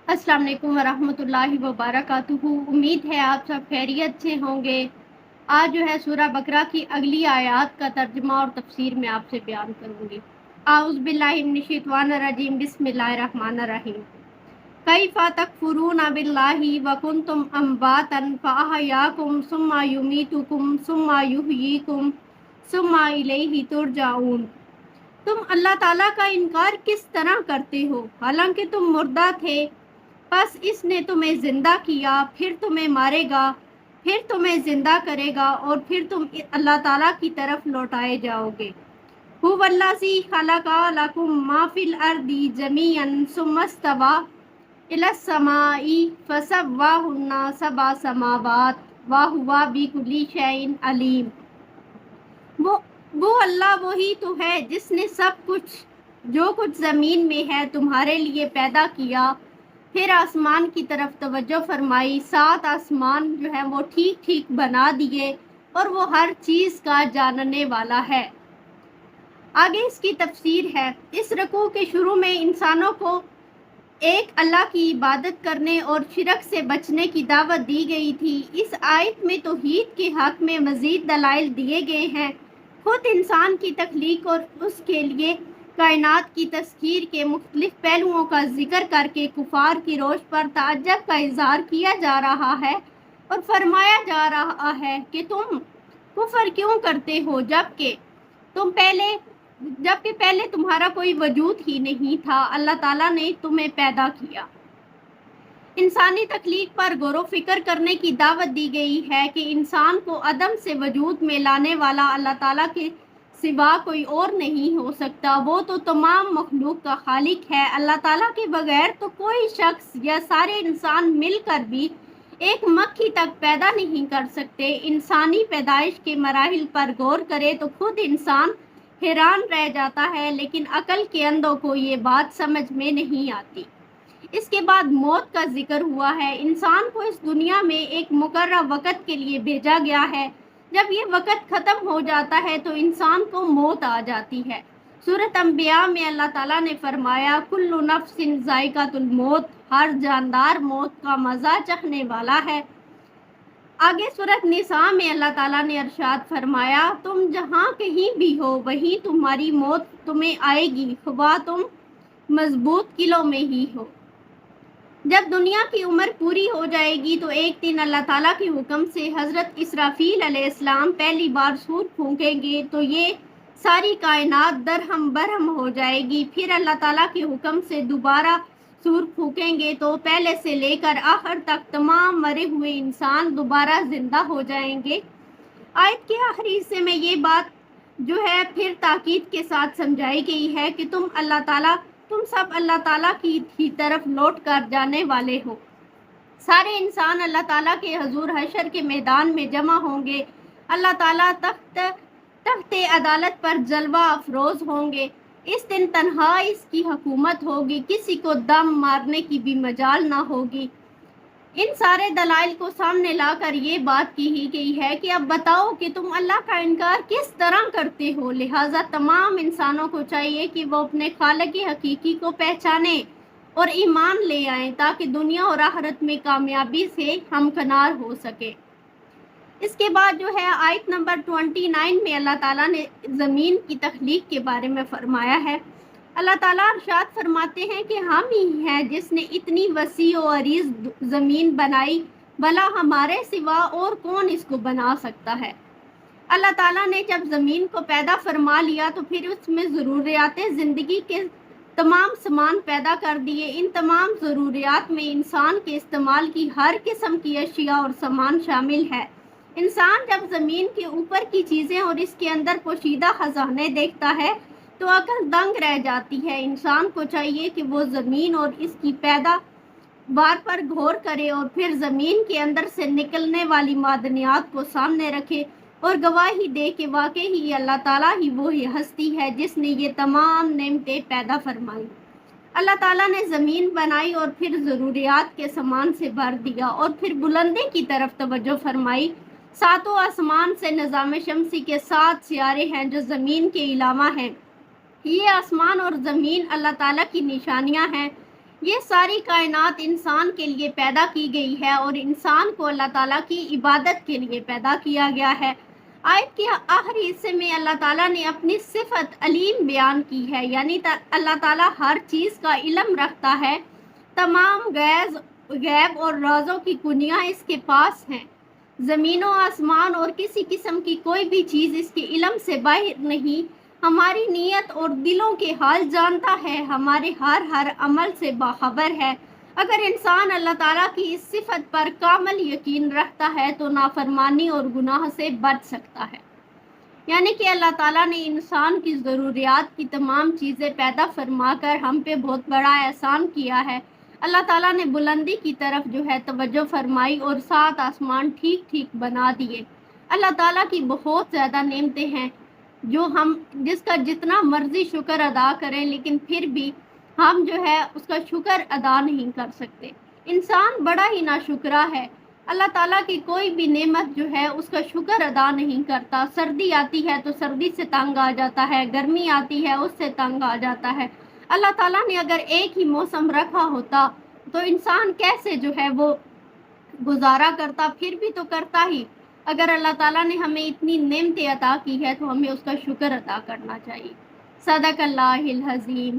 अस्सलाम वालेकुम वरहमतुल्लाहि वबरकातुहू। उम्मीद है आप सब खैरियत से होंगे। आज जो है सूरह बकरा की अगली आयत का तर्जुमा और तफसीर मैं आपसे बयान करूँगी। आऊज़ु बिल्लाहि मिनश्शैतानिर रजीम, बिस्मिल्लाहिर रहमानिर रहीम। कैफ़ तकफ़ुरून बिल्लाहि व कुन्तुम अमवातन फ़अहयाकुम सुम्मा युमीतुकुम सुम्मा युहयीकुम सुम्मा इलैहि तुरजाऊन। तुम अल्लाह ताला का इनकार किस तरह करते हो, हालांकि तुम मुर्दा थे। बस इसने तुम्हें जिंदा किया, फिर तुम्हें मारेगा, फिर तुम्हें जिंदा करेगा और फिर तुम अल्लाह ताला की तरफ लौटाए जाओगे। हुवल्लाज़ी खलक़ा लकुम मा फिल अर्दी जमीअन सुम्मस्तवा इलस समाई फसव्वाहुन्ना सबा समावात व हुवा बिकुल्ली शैइन अलीम। वो वो अल्लाह वही तो है जिसने सब कुछ जो कुछ ज़मीन में है तुम्हारे लिए पैदा किया। फिर आसमान की तरफ तवज्जो फरमाई, 7 आसमान जो है वो ठीक ठीक बना दिए और वो हर चीज़ का जानने वाला है। आगे इसकी तफसीर है। इस रकू के शुरू में इंसानों को एक अल्लाह की इबादत करने और शिरक से बचने की दावत दी गई थी। इस आयत में तौहीद के हक़ में मज़ीद दलाइल दिए गए हैं। खुद इंसान की तख्लीक और उसके लिए कायनात की तस्खीर के मुख्तलिफ पहलुओं का जिक्र करके कुफार की रोश पर ताज्जुब का इजहार किया जा रहा है और फरमाया जा रहा है कि तुम कुफर क्यों करते हो जबकि पहले तुम्हारा कोई वजूद ही नहीं था। अल्लाह ताला ने तुम्हें पैदा किया। इंसानी तख्लीक पर गौर फिक्र करने की दावत दी गई है कि इंसान को अदम से वजूद में लाने वाला अल्लाह ताला के सिवा कोई और नहीं हो सकता। वो तो तमाम मखलूक का खालिक है। अल्लाह ताला के बगैर तो कोई शख्स या सारे इंसान मिलकर भी एक मक्खी तक पैदा नहीं कर सकते। इंसानी पैदाइश के मराहिल पर गौर करे तो खुद इंसान हैरान रह जाता है, लेकिन अकल के अंधों को ये बात समझ में नहीं आती। इसके बाद मौत का जिक्र हुआ है। इंसान को इस दुनिया में एक मुकर्रर वक़्त के लिए भेजा गया है। जब ये वक़्त ख़त्म हो जाता है तो इंसान को मौत आ जाती है। सूरत अंबिया में अल्लाह ताला ने फरमाया, कुल्लु नफ्सिन ज़ाइक़ातुल मौत, हर जानदार मौत का मज़ा चखने वाला है। आगे सूरत निसा में अल्लाह ताला ने अरशाद फरमाया, तुम जहाँ कहीं भी हो वहीं तुम्हारी मौत तुम्हें आएगी, ख्वा तुम मजबूत किलो में ही हो। जब दुनिया की उम्र पूरी हो जाएगी तो एक दिन अल्लाह ताला के हुक्म से हज़रत इसराफील अलैहिस्सलाम पहली बार सूर फूंकेंगे तो ये सारी कायनात दरहम बरहम हो जाएगी। फिर अल्लाह ताला के हुक्म से दोबारा सूर फूकेंगे तो पहले से लेकर आखिर तक तमाम मरे हुए इंसान दोबारा जिंदा हो जाएंगे। आयत के आखिरी हिस्से में ये बात जो है फिर ताकीद के साथ समझाई गई है कि तुम सब अल्लाह ताला की तरफ लौट कर जाने वाले हो। सारे इंसान अल्लाह ताला के हजूर हशर के मैदान में जमा होंगे। अल्लाह ताला तख्ते अदालत पर जलवा अफरोज होंगे। इस दिन तन्हा इसकी हुकूमत होगी, किसी को दम मारने की भी मजाल ना होगी। इन सारे दलाइल को सामने लाकर ये बात की ही गई है कि अब बताओ कि तुम अल्लाह का इनकार किस तरह करते हो। लिहाजा तमाम इंसानों को चाहिए कि वो अपने खालिक हकीकी को पहचाने और ईमान ले आएं ताकि दुनिया और आखिरत में कामयाबी से हमकनार हो सके। इसके बाद जो है आयत नंबर 29 में अल्लाह ताला ने ज़मीन की तख्लीक के बारे में फरमाया है। अल्लाह ताला इरशाद फरमाते हैं कि हम ही हैं जिसने इतनी वसी और अरीज़ ज़मीन बनाई, भला हमारे सिवा और कौन इसको बना सकता है। अल्लाह ताला ने जब ज़मीन को पैदा फरमा लिया तो फिर उसमें ज़रूरियात ज़िंदगी के तमाम सामान पैदा कर दिए। इन तमाम ज़रूरियात में इंसान के इस्तेमाल की हर किस्म की अशिया और सामान शामिल है। इंसान जब ज़मीन के ऊपर की चीज़ें और इसके अंदर पोशीदा खजाने देखता है तो अकल दंग रह जाती है। इंसान को चाहिए कि वो ज़मीन और इसकी पैदावार पर गौर करे और फिर ज़मीन के अंदर से निकलने वाली मादनियात को सामने रखे और गवाही दे कि वाकई ही अल्लाह ताला ही वो हस्ती है जिसने ये तमाम नेमतें पैदा फरमाई। अल्लाह ताला ने ज़मीन बनाई और फिर ज़रूरियात के सामान से भर दिया और फिर बुलंदी की तरफ तवज्जो फरमाई। सातों आसमान से निज़ाम शमसी के 7 सियारे हैं जो ज़मीन के अलावा हैं। ये आसमान और ज़मीन अल्लाह ताला की निशानियां हैं। یہ ساری کائنات انسان کے لیے پیدا کی گئی ہے اور انسان کو اللہ تعالیٰ کی عبادت کے لیے پیدا کیا گیا ہے۔ آیت کے آخری حصے میں اللہ تعالیٰ نے اپنی صفت علیم بیان کی ہے، یعنی اللہ تعالیٰ ہر چیز کا علم رکھتا ہے، تمام غیب اور رازوں کی کنیاں اس کے پاس ہیں۔ زمین و آسمان اور کسی قسم کی کوئی بھی چیز اس کے علم سے باہر نہیں۔ ہماری نیت اور دلوں کے حال جانتا ہے، ہمارے ہر عمل سے باخبر ہے۔ اگر انسان اللہ تعالیٰ کی اس صفت پر کامل یقین رکھتا ہے تو نافرمانی اور گناہ سے بچ سکتا ہے۔ یعنی کہ اللہ تعالیٰ نے انسان کی ضروریات کی تمام چیزیں پیدا فرما کر ہم پہ بہت بڑا احسان کیا ہے۔ اللہ تعالیٰ نے بلندی کی طرف توجہ فرمائی اور 7 آسمان ٹھیک بنا دیے۔ اللہ تعالیٰ کی بہت زیادہ نعمتیں ہیں جس کا جتنا مرضی شکر ادا کریں، لیکن پھر بھی ہم اس کا شکر ادا نہیں کر سکتے۔ انسان بڑا ہی ناشکرا ہے۔ اللہ تعالیٰ کی کوئی بھی نعمت اس کا شکر ادا نہیں کرتا۔ سردی آتی ہے تو سردی سے تنگ آ جاتا ہے، گرمی آتی ہے اس سے تنگ آ جاتا ہے۔ اللہ تعالیٰ نے اگر ایک ہی موسم رکھا ہوتا تو انسان کیسے وہ گزارا کرتا، پھر بھی تو کرتا ہی۔ اگر اللہ تعالیٰ نے ہمیں اتنی نعمتیں عطا کی ہے تو ہمیں اس کا شکر ادا کرنا چاہیے۔ صدق اللہ العظیم۔